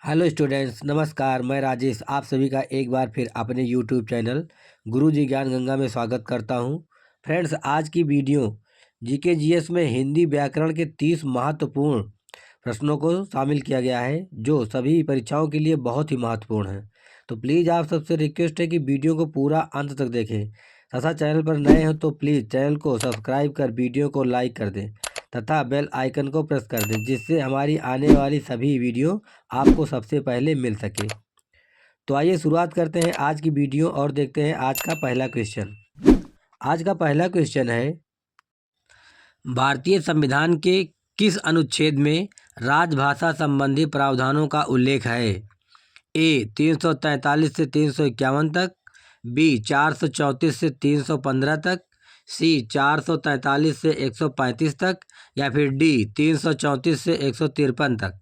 Hello students, नमस्कार। मैं राजेश आप सभी का एक बार फिर अपने यूट्यूब चैनल गुरुजी ज्ञान गंगा में स्वागत करता हूं। फ्रेंड्स, आज की वीडियो जीके जीएस में हिंदी व्याकरण के 30 महत्वपूर्ण प्रश्नों को शामिल किया गया है, जो सभी परीक्षाओं के लिए बहुत ही महत्वपूर्ण है। तो प्लीज़ आप सबसे रिक्वेस्ट है कि वीडियो को पूरा अंत तक देखें तथा चैनल पर नए हो तो प्लीज़ चैनल को सब्सक्राइब कर वीडियो को लाइक कर दें तथा बेल आइकन को प्रेस कर दें, जिससे हमारी आने वाली सभी वीडियो आपको सबसे पहले मिल सके। तो आइए शुरुआत करते हैं आज की वीडियो और देखते हैं आज का पहला क्वेश्चन। आज का पहला क्वेश्चन है, भारतीय संविधान के किस अनुच्छेद में राजभाषा संबंधी प्रावधानों का उल्लेख है? ए 343 से 351 तक, बी 434 से 315 तक, सी 443 से 135 तक, या फिर डी 334 से 153 तक।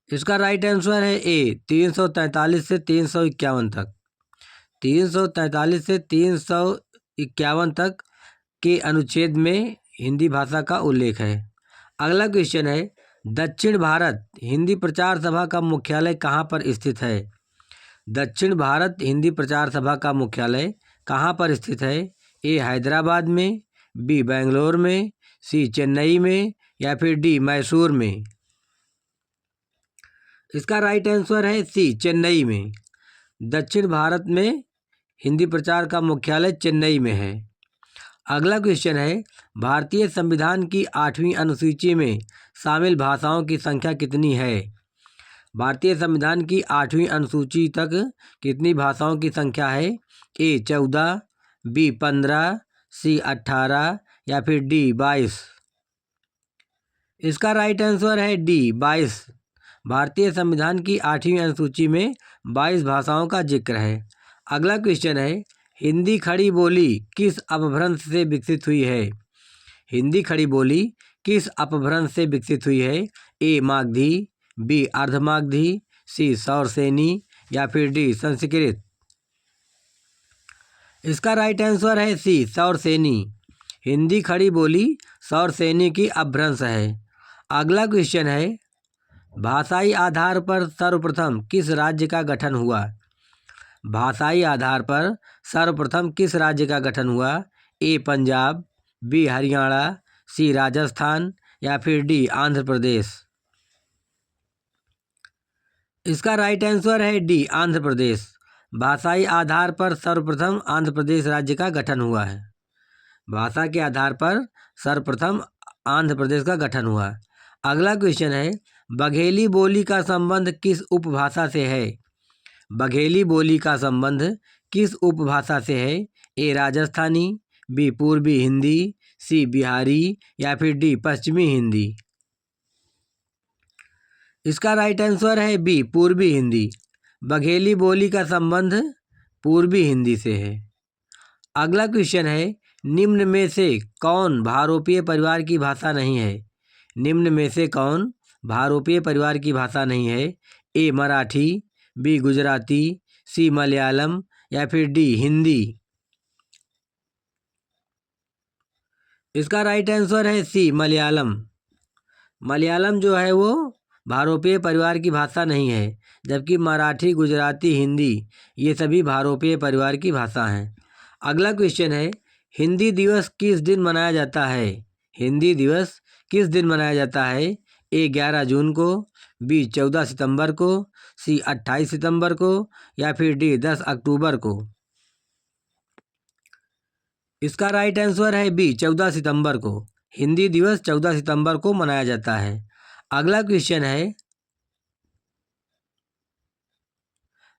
इसका राइट आंसर है ए 343 से 351 तक। 343 से 351 तक के अनुच्छेद में हिंदी भाषा का उल्लेख है। अगला क्वेश्चन है, दक्षिण भारत हिंदी प्रचार सभा का मुख्यालय कहाँ पर स्थित है? दक्षिण भारत हिंदी प्रचार सभा का मुख्यालय कहाँ पर स्थित है? ए हैदराबाद में, बी बेंगलोर में, सी चेन्नई में, या फिर डी मैसूर में। इसका राइट आंसर है सी चेन्नई में। दक्षिण भारत में हिंदी प्रचार का मुख्यालय चेन्नई में है। अगला क्वेश्चन है, भारतीय संविधान की 8वीं अनुसूची में शामिल भाषाओं की संख्या कितनी है? भारतीय संविधान की 8वीं अनुसूची तक कितनी भाषाओं की संख्या है? ए 14, बी 15, सी 18, या फिर डी 22। इसका राइट आंसर है डी 22। भारतीय संविधान की 8वीं अनुसूची में 22 भाषाओं का जिक्र है। अगला क्वेश्चन है, हिंदी खड़ी बोली किस अपभ्रंश से विकसित हुई है? हिंदी खड़ी बोली किस अपभ्रंश से विकसित हुई है? ए मागधी, बी अर्धमागधी, सी सौरसेनी, या फिर डी संस्कृत। इसका राइट आंसर है सी सौरसेनी। हिंदी खड़ी बोली सौरसेनी की अपभ्रंश है। अगला क्वेश्चन है, भाषाई आधार पर सर्वप्रथम किस राज्य का गठन हुआ? भाषाई आधार पर सर्वप्रथम किस राज्य का गठन हुआ? ए पंजाब, बी हरियाणा, सी राजस्थान, या फिर डी आंध्र प्रदेश। इसका राइट आंसर है डी आंध्र प्रदेश। भाषाई आधार पर सर्वप्रथम आंध्र प्रदेश राज्य का गठन हुआ है। भाषा के आधार पर सर्वप्रथम आंध्र प्रदेश का गठन हुआ। अगला क्वेश्चन है, बघेली बोली का संबंध किस उपभाषा से है? बघेली बोली का संबंध किस उपभाषा से है? ए राजस्थानी, बी पूर्वी हिंदी, सी बिहारी, या फिर डी पश्चिमी हिंदी। इसका राइट आंसर है बी पूर्वी हिंदी। बघेली बोली का संबंध पूर्वी हिंदी से है। अगला क्वेश्चन है, निम्न में से कौन भारोपीय परिवार की भाषा नहीं है? निम्न में से कौन भारोपीय परिवार की भाषा नहीं है? ए मराठी, बी गुजराती, सी मलयालम, या फिर डी हिंदी। इसका राइट आंसर है सी मलयालम। मलयालम जो है वो भारोपीय परिवार की भाषा नहीं है, जबकि मराठी, गुजराती, हिंदी ये सभी भारोपीय परिवार की भाषा हैं। अगला क्वेश्चन है, हिंदी दिवस किस दिन मनाया जाता है? हिंदी दिवस किस दिन मनाया जाता है? ए 11 जून को, बी 14 सितंबर को, सी 28 सितंबर को, या फिर डी 10 अक्टूबर को। इसका राइट आंसर है बी 14 सितंबर को। हिंदी दिवस 14 सितंबर को मनाया जाता है। अगला क्वेश्चन है,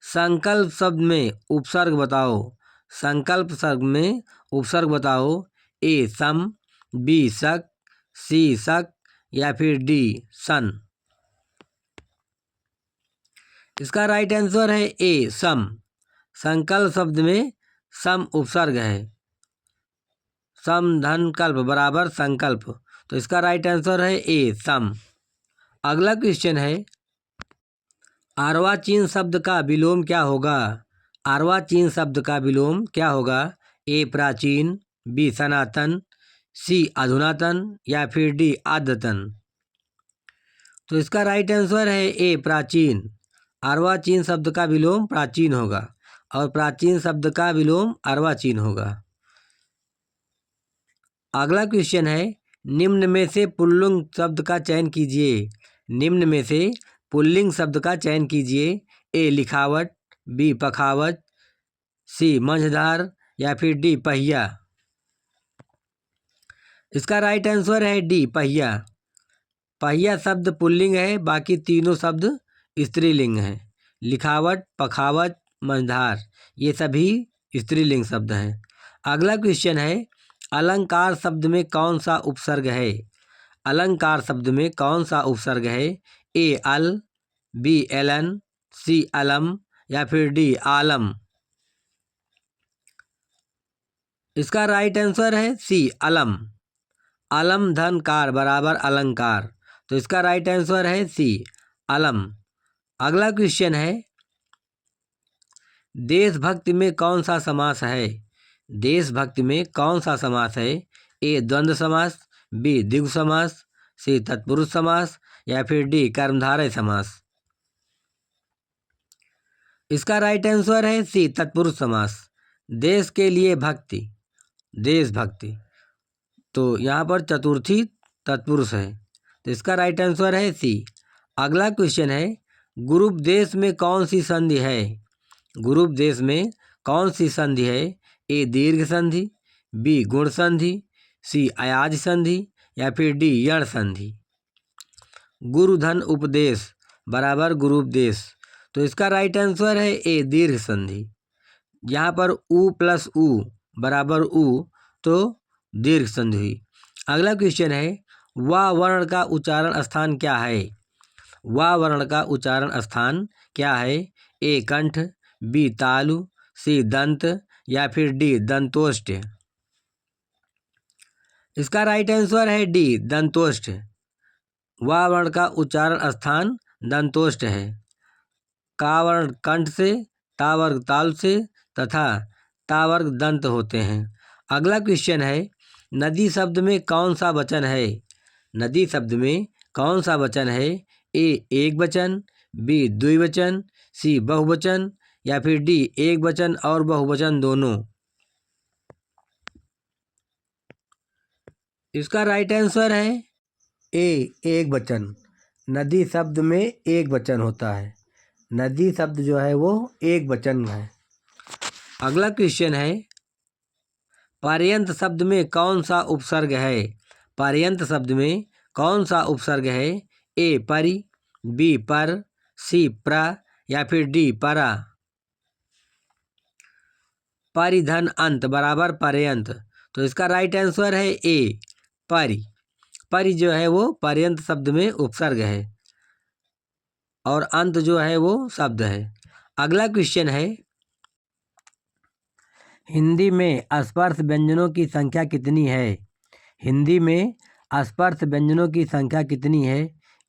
संकल्प शब्द में उपसर्ग बताओ। संकल्प शब्द में उपसर्ग बताओ। ए सम, बी सक, सी सक, या फिर डी सन। इसका राइट आंसर है ए सम। संकल्प शब्द में सम उपसर्ग है। सम धन कल्प बराबर संकल्प, तो इसका राइट आंसर है ए सम। अगला क्वेश्चन है, अर्वाचीन शब्द का विलोम क्या होगा? अर्वाचीन शब्द का विलोम क्या होगा? ए प्राचीन, बी सनातन, सी अधुनातन, या फिर डी आद्यतन। तो इसका राइट आंसर है ए प्राचीन। अर्वाचीन शब्द का विलोम प्राचीन होगा और प्राचीन शब्द का विलोम अर्वाचीन होगा। अगला क्वेश्चन है, निम्न में से पुल्लिंग शब्द का चयन कीजिए। निम्न में से पुल्लिंग शब्द का चयन कीजिए। ए लिखावट, बी पखावत, सी मंझधार या फिर डी पहिया। इसका राइट आंसर है डी पहिया। पहिया शब्द पुल्लिंग है, बाकी तीनों शब्द स्त्रीलिंग हैं। लिखावट, पखावत, मंझधार ये सभी स्त्रीलिंग शब्द हैं। अगला क्वेश्चन है, अलंकार शब्द में कौन सा उपसर्ग है। अलंकार शब्द में कौन सा उपसर्ग है। ए अल, बी एलन, सी अलम या फिर डी आलम। इसका राइट आंसर है सी अलम। अलम धन कार बराबर अलंकार, तो इसका राइट आंसर है सी अलम। अगला क्वेश्चन है, देशभक्ति में कौन सा समास है। देशभक्ति में कौन सा समास है। ए द्वंद्व समास, बी द्विगु समास, सी तत्पुरुष समास या फिर डी कर्मधारय समास। इसका राइट आंसर है सी तत्पुरुष समास। देश के लिए भक्ति, देशभक्ति, तो यहाँ पर चतुर्थी तत्पुरुष है, तो इसका राइट आंसर है सी। अगला क्वेश्चन है, गुरूपदेश में कौन सी संधि है। गुरूपदेश में कौन सी संधि है। ए दीर्घ संधि, बी गुण संधि, सी अयाज संधि या फिर डी यण संधि। गुरुधन उपदेश बराबर गुरूपदेश, तो इसका राइट आंसर है ए दीर्घ संधि। यहाँ पर उ प्लस उ बराबर उ, तो दीर्घ संधि हुई। अगला क्वेश्चन है, वा वर्ण का उच्चारण स्थान क्या है। वा वर्ण का उच्चारण स्थान क्या है। ए कंठ, बी तालु, सी दंत या फिर डी दंतोष्ठ। इसका राइट आंसर है डी दंतोष्ठ। वा वर्ण का उच्चारण स्थान दंतोष्ठ है। का वर्ण कंठ से, ता वर्ग ताल से तथा ता वर्ग दंत होते हैं। अगला क्वेश्चन है, नदी शब्द में कौन सा वचन है। नदी शब्द में कौन सा वचन है। ए एक वचन, बी द्विवचन, सी बहुवचन या फिर डी एक वचन और बहुवचन दोनों। इसका राइट आंसर है ए एक वचन। नदी शब्द में एक वचन होता है। नदी शब्द जो है वो एक वचन है। अगला क्वेश्चन है, पर्यंत शब्द में कौन सा उपसर्ग है। पर्यंत शब्द में कौन सा उपसर्ग है। ए परि, बी पर, सी प्र या फिर डी परा। परिधन अंत बराबर पर्यंत, तो इसका राइट आंसर है ए परि। परि जो है वो पर्यंत शब्द में उपसर्ग है और अंत जो है वो शब्द है। अगला क्वेश्चन है, हिंदी में स्पर्श व्यंजनों की संख्या कितनी है। हिंदी में स्पर्श व्यंजनों की संख्या कितनी है।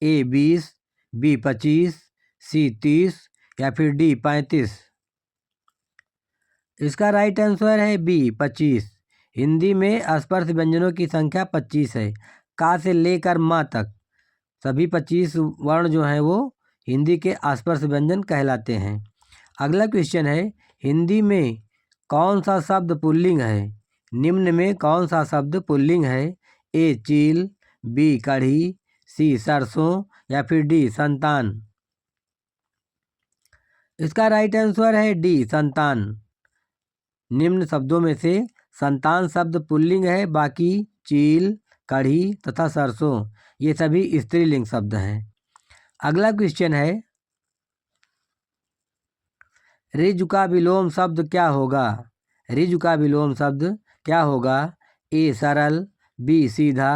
ए 20, बी 25, सी 30 या फिर डी 35। इसका राइट आंसर है बी 25। हिंदी में स्पर्श व्यंजनों की संख्या 25 है। का से लेकर माँ तक सभी 25 वर्ण जो हैं वो हिंदी के स्पर्श व्यंजन कहलाते हैं। अगला क्वेश्चन है, हिंदी में कौन सा शब्द पुल्लिंग है। निम्न में कौन सा शब्द पुल्लिंग है। ए चील, बी कढ़ी, सी सरसों या फिर डी संतान। इसका राइट आंसर है डी संतान। निम्न शब्दों में से संतान शब्द पुल्लिंग है, बाकी चील, कढ़ी तथा सरसों ये सभी स्त्रीलिंग शब्द हैं। अगला क्वेश्चन है, ऋजु का विलोम शब्द क्या होगा। ऋजु का विलोम शब्द क्या होगा। ए सरल, बी सीधा,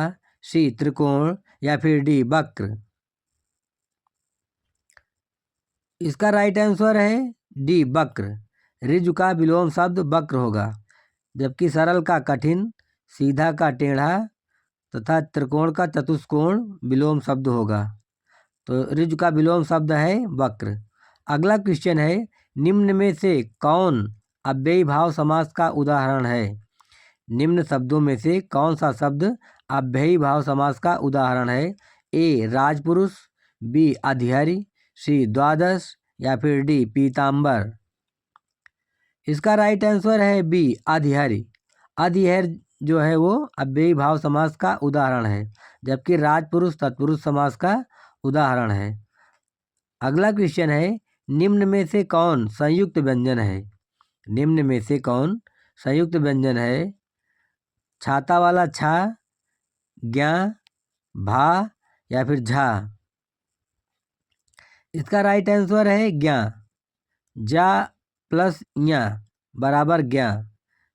सी त्रिकोण या फिर डी वक्र। इसका राइट आंसर है डी वक्र। ऋजु का विलोम शब्द वक्र होगा, जबकि सरल का कठिन, सीधा का टेढ़ा तथा त्रिकोण का चतुष्कोण विलोम शब्द होगा। तो ऋजु का विलोम शब्द है वक्र। अगला क्वेश्चन है, निम्न में से कौन अव्ययी भाव समास का उदाहरण है। निम्न शब्दों में से कौन सा शब्द अव्ययी भाव समास का उदाहरण है। ए राजपुरुष, बी अधिहरी, सी द्वादश या फिर डी पीताम्बर। इसका राइट आंसर है बी अधिहरी। अधिहर जो है वो अव्ययी भाव समास का उदाहरण है, जबकि राजपुरुष तत्पुरुष समास का उदाहरण है। अगला क्वेश्चन है, निम्न में से कौन संयुक्त व्यंजन है? निम्न में से कौन संयुक्त व्यंजन है? छाता वाला छा, ज्ञा, भा या फिर झा। इसका राइट आंसर है ज्ञा। जा प्लस इया बराबर ज्ञा।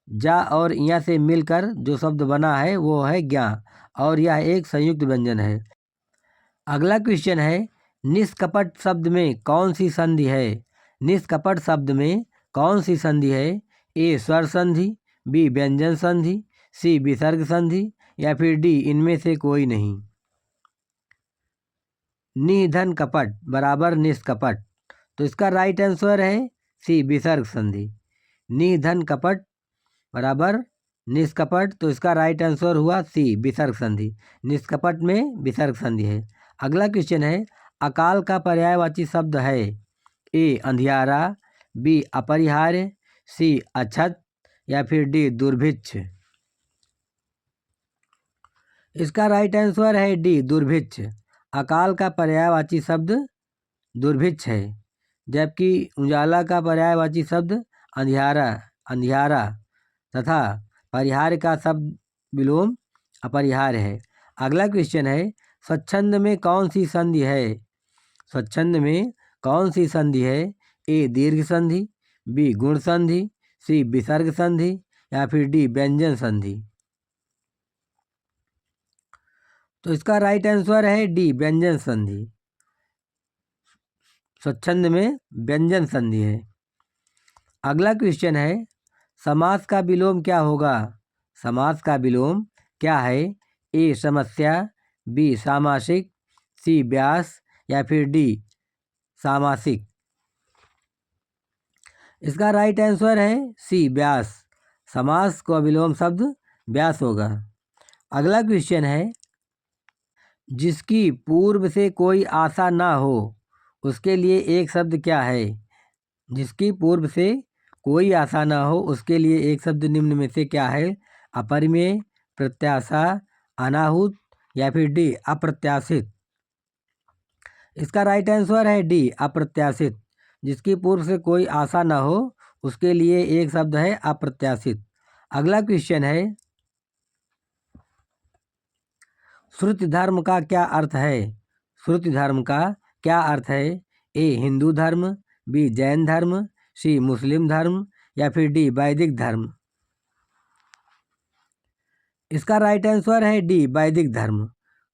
जा और इया से मिलकर जो शब्द बना है वो है ज्ञा, और यह एक संयुक्त व्यंजन है। अगला क्वेश्चन है, निष्कपट शब्द में कौन सी संधि है? निष्कपट शब्द में कौन सी संधि है? ए स्वर संधि, बी व्यंजन संधि, सी विसर्ग संधि या फिर डी इनमें से कोई नहीं। निधन कपट बराबर निष्कपट, तो इसका राइट आंसर है सी विसर्ग संधि। निधन कपट बराबर निष्कपट, तो इसका राइट आंसर हुआ सी विसर्ग संधि। निष्कपट में विसर्ग संधि है। अगला क्वेश्चन है, अकाल का पर्यायवाची शब्द है? ए अंधियारा, बी अपरिहार्य, सी अछत या फिर डी दुर्भिक्ष। इसका राइट आंसर है डी दुर्भिक्ष। अकाल का पर्यायवाची शब्द दुर्भिक्ष है, जबकि उजाला का पर्यायवाची शब्द अंधियारा तथा परिहार्य का शब्द विलोम अपरिहार्य है। अगला क्वेश्चन है, स्वच्छंद में कौन सी संधि है? स्वच्छंद में कौन सी संधि है? ए दीर्घ संधि, बी गुण संधि, सी विसर्ग संधि या फिर डी व्यंजन संधि। तो इसका राइट आंसर है डी व्यंजन संधि। स्वच्छंद में व्यंजन संधि है। अगला क्वेश्चन है, समास का विलोम क्या होगा? समास का विलोम क्या है? ए समस्या, बी सामासिक, सी व्यास या फिर डी सामासिक। इसका राइट आंसर है सी व्यास। समास का विलोम शब्द व्यास होगा। अगला क्वेश्चन है, जिसकी पूर्व से कोई आशा ना हो उसके लिए एक शब्द क्या है? जिसकी पूर्व से कोई आशा ना हो उसके लिए एक शब्द निम्न में से क्या है? अपरिमेय, प्रत्याशा, अनाहूत या फिर डी अप्रत्याशित। इसका राइट आंसर है डी अप्रत्याशित। जिसकी पूर्व से कोई आशा ना हो उसके लिए एक शब्द है अप्रत्याशित। अगला क्वेश्चन है, श्रुति धर्म का क्या अर्थ है? श्रुति धर्म का क्या अर्थ है? ए हिंदू धर्म, बी जैन धर्म, सी मुस्लिम धर्म या फिर डी वैदिक धर्म। इसका राइट आंसर है डी वैदिक धर्म।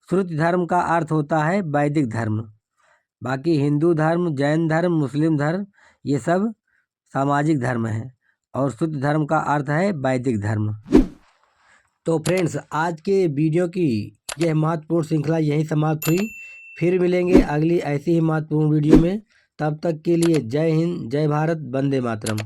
श्रुति धर्म का अर्थ होता है वैदिक धर्म। बाकी हिंदू धर्म, जैन धर्म, मुस्लिम धर्म ये सब सामाजिक धर्म है, और श्रुति धर्म का अर्थ है वैदिक धर्म। तो फ्रेंड्स, आज के वीडियो की यह महत्वपूर्ण श्रृंखला यहीं समाप्त हुई। फिर मिलेंगे अगली ऐसी ही महत्वपूर्ण वीडियो में। तब तक के लिए जय हिंद, जय भारत, वंदे मातरम।